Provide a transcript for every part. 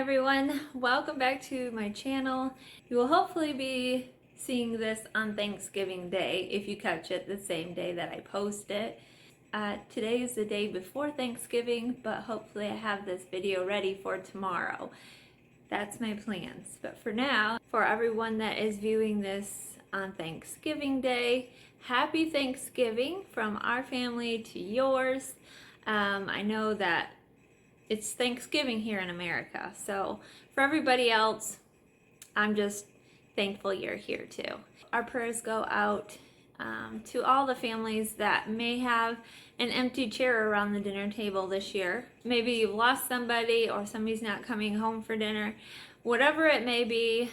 everyone, welcome back to my channel. You will hopefully be seeing this on Thanksgiving Day if you catch it the same day that I post it. Today is the day before Thanksgiving, but hopefully I have this video ready for tomorrow. That's my plans. But for now, for everyone that is viewing this on Thanksgiving Day, happy Thanksgiving from our family to yours. I know that it's Thanksgiving here in America, so for everybody else, I'm just thankful you're here too. Our prayers go out to all the families that may have an empty chair around the dinner table this year. Maybe you've lost somebody or somebody's not coming home for dinner. Whatever it may be,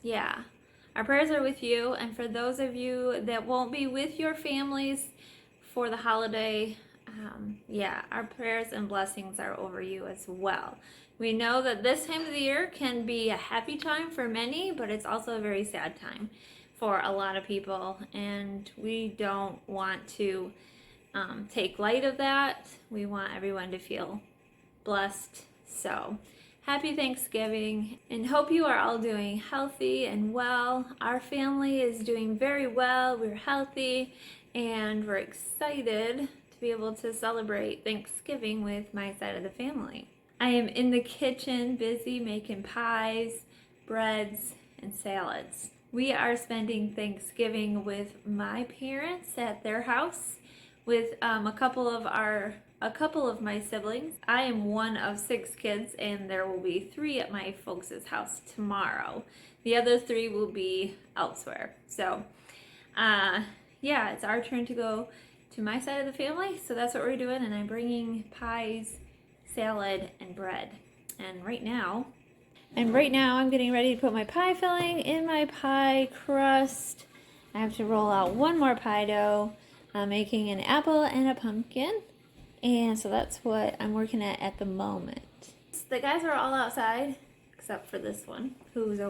yeah, our prayers are with you. And for those of you that won't be with your families for the holiday, yeah, our prayers and blessings are over you as well. We know that this time of the year can be a happy time for many, but it's also a very sad time for a lot of people, and we don't want to take light of that. We want everyone to feel blessed. So happy Thanksgiving, and hope you are all doing healthy and well. Our family is doing very well. We're healthy, and we're excited be able to celebrate Thanksgiving with my side of the family. I am in the kitchen busy making pies, breads, and salads. We are spending Thanksgiving with my parents at their house with a couple of my siblings. I am one of 6 kids, and there will be 3 at my folks' house tomorrow. The other 3 will be elsewhere. So yeah, it's our turn to go to my side of the family, so that's what we're doing, and I'm bringing pies, salad, and bread. And right now I'm getting ready to put my pie filling in my pie crust. I have to roll out one more pie dough. I'm making an apple and a pumpkin, and so that's what I'm working at the moment. The guys are all outside except for this one, who's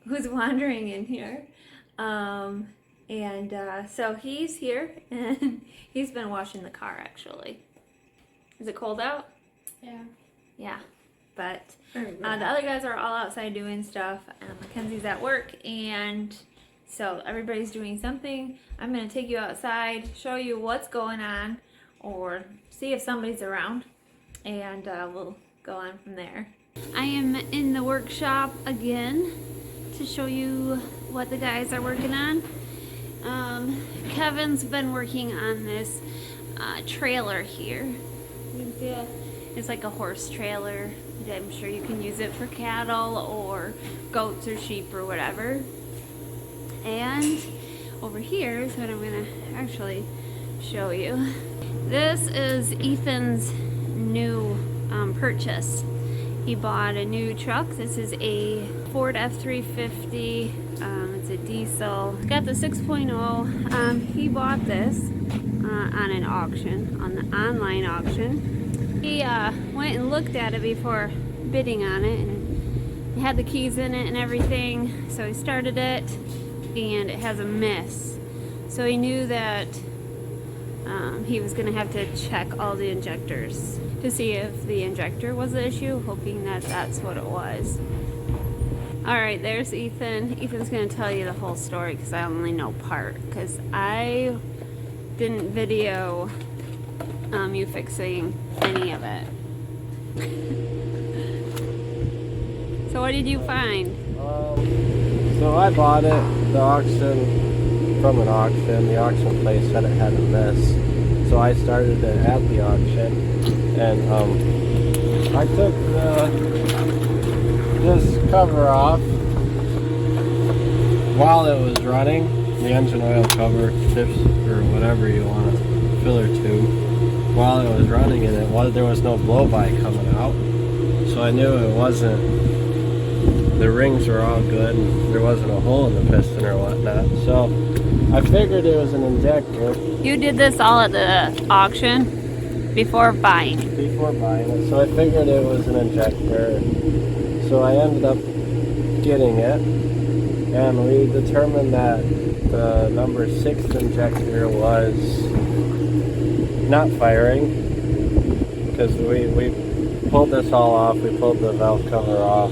wandering in here. So he's here, and he's been washing the car, actually. Is it cold out? Yeah. Yeah. But the other guys are all outside doing stuff. Mackenzie's at work, and so everybody's doing something. I'm going to take you outside, show you what's going on, or see if somebody's around, and we'll go on from there. I am in the workshop again to show you what the guys are working on. Kevin's been working on this trailer here. You can see it. It's like a horse trailer. I'm sure you can use it for cattle or goats or sheep or whatever. And over here is what I'm going to actually show you. This is Ethan's new purchase. He bought a new truck. This is a Ford F350. It's a diesel. It's got the 6.0. He bought this on an auction, on the online auction. He went and looked at it before bidding on it, and it had the keys in it and everything. So he started it, and it has a miss. So he knew that he was going to have to check all the injectors to see if the injector was the issue, hoping that that's what it was. Alright, there's Ethan. Ethan's going to tell you the whole story because I only know part, because I didn't video you fixing any of it. So what did you find? So I bought it from an auction. The auction place said it had a miss. So I started it at the auction, and I took this cover off while it was running, the engine oil cover, tips, or whatever you want to filler to, while it was running, and there was no blow-by coming out, so I knew it wasn't, the rings were all good, and there wasn't a hole in the piston or whatnot, so I figured it was an injector. You did this all at the auction before buying? Before buying it, so I figured it was an injector. So I ended up getting it, and we determined that the number 6 injector was not firing, because we pulled this all off. We pulled the valve cover off.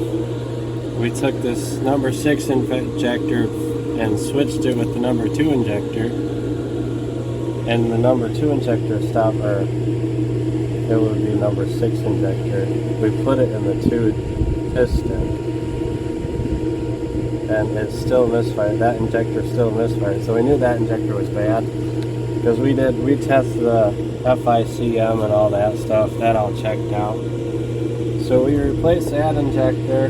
We took this number 6 injector and switched it with the number 2 injector. And the number 2 injector stopped, or it would be number 6 injector. We put it in the 2 piston. And it still misfired. That injector still misfired. So we knew that injector was bad. Because we tested the FICM and all that stuff. That all checked out. So we replaced that injector.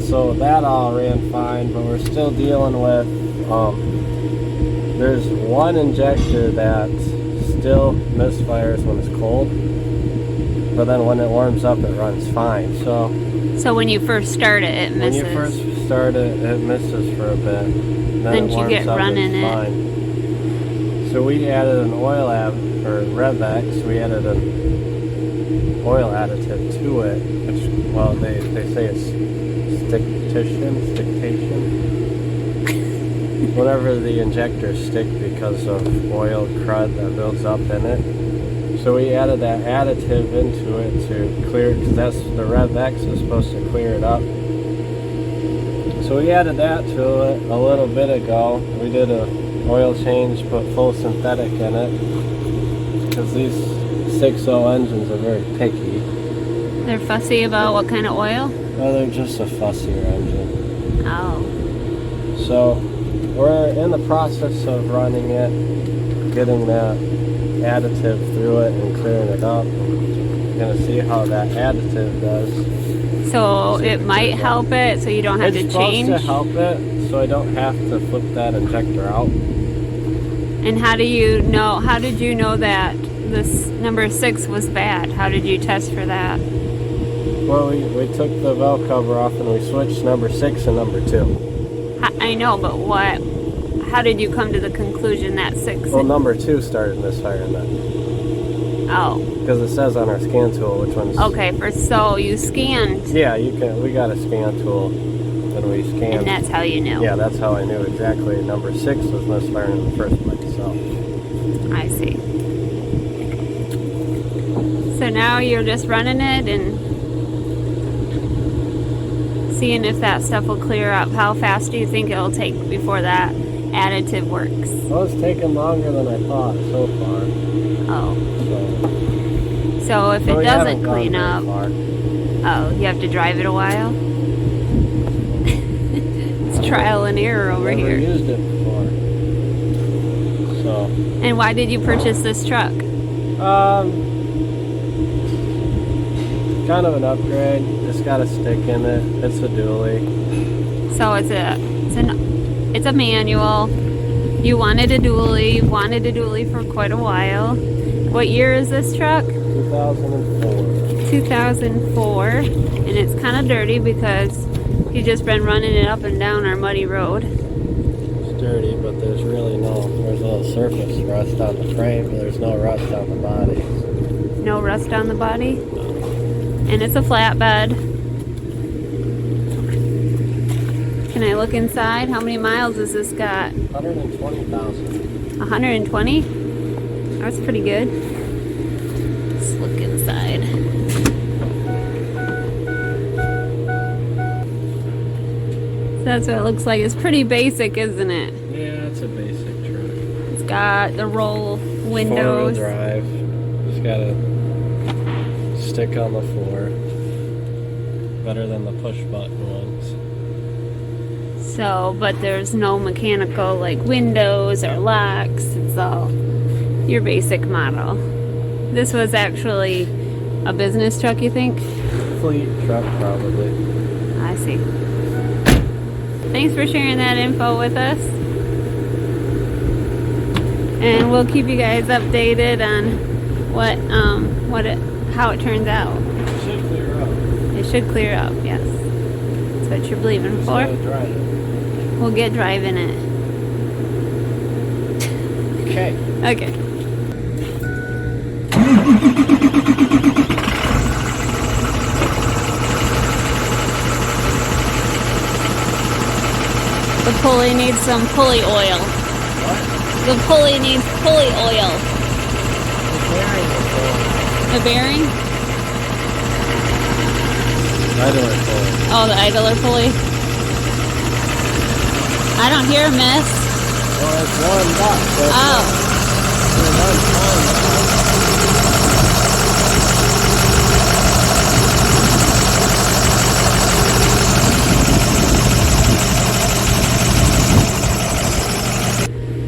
So that all ran fine, but we're still dealing with, there's one injector that still misfires when it's cold, but then when it warms up it runs fine. So when you first start it misses. When you first start it misses for a bit. Then you get running it. Fine. So we added an oil RevX, we added an oil additive to it, which, well, they say it's sticktation, whenever the injectors stick because of oil crud that builds up in it. So we added that additive into it to clear, because that's the RevX is supposed to clear it up. So we added that to it a little bit ago. We did a oil change, put full synthetic in it, because these 6.0 engines are very picky. They're fussy about what kind of oil? Well, they're just a fussier engine. Oh. So we're in the process of running it, getting that additive through it and clearing it up. We're going to see how that additive does. So it might help it, so you don't have to change? It's supposed to help it, so I don't have to flip that injector out. And how did you know that this number 6 was bad? How did you test for that? Well, we took the valve cover off and we switched number 6 and number 2. I know, but how did you come to the conclusion that 6? Well, number 2 started misfiring then. Oh. Because it says on our scan tool which one's... Okay, so you scanned. Yeah, we got a scan tool and we scanned. And that's how you knew. Yeah, that's how I knew exactly number 6 was misfiring in the first place, so. I see. So now you're just running it and seeing if that stuff will clear up. How fast do you think it'll take before that additive works? Well, it's taking longer than I thought so far. Oh. So if it doesn't clean up, oh, you have to drive it a while? It's trial and error over here. Never used it before. So. And why did you purchase this truck? Kind of an upgrade. It's got a stick in it. It's a dually. So it's a manual. You wanted a dually. You've wanted a dually for quite a while. What year is this truck? 2004. 2004. And it's kind of dirty because you've just been running it up and down our muddy road. It's dirty, but there's really there's a little surface rust on the frame, but there's no rust on the body. No rust on the body? And it's a flatbed. Can I look inside? How many miles has this got? 120,000. 120? That's pretty good. Let's look inside. So that's what it looks like. It's pretty basic, isn't it? Yeah, it's a basic truck. It's got the roll windows. 4-wheel drive. It's got a stick on the floor. Better than the push button ones. So, but there's no mechanical like windows or locks. It's all your basic model. This was actually a business truck, you think? Fleet truck, probably. I see. Thanks for sharing that info with us. And we'll keep you guys updated on how it turns out. It should clear up. It should clear up, yes. That's what you're believing for. We'll get driving it. Okay. Okay. The pulley needs some pulley oil. What? The pulley needs pulley oil. The bearing is The bearing? Idler pulley. Oh, the idler pulley. I don't hear a miss. Well, it's warmed up. So it's Oh. not fine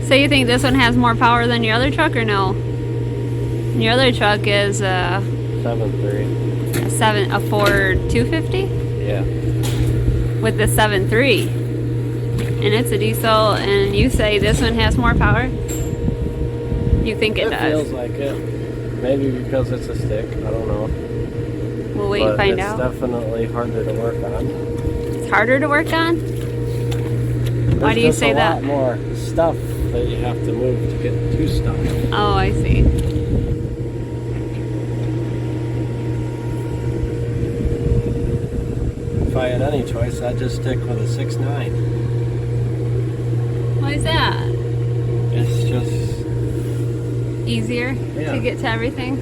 So you think this one has more power than your other truck, or no? Your other truck is a 7.3. a Ford 250 Yeah. with the 7.3, and it's a diesel. And you say this one has more power? You think it does? Feels like it. Maybe because it's a stick. I don't know. We'll wait and find out. It's definitely harder to work on. It's harder to work on? Why do you say that? There's a lot more stuff that you have to move to get to stuff. Oh, I see. If I had any choice, I'd just stick with a 6.9. Why is that? It's just Easier Yeah. to get to everything?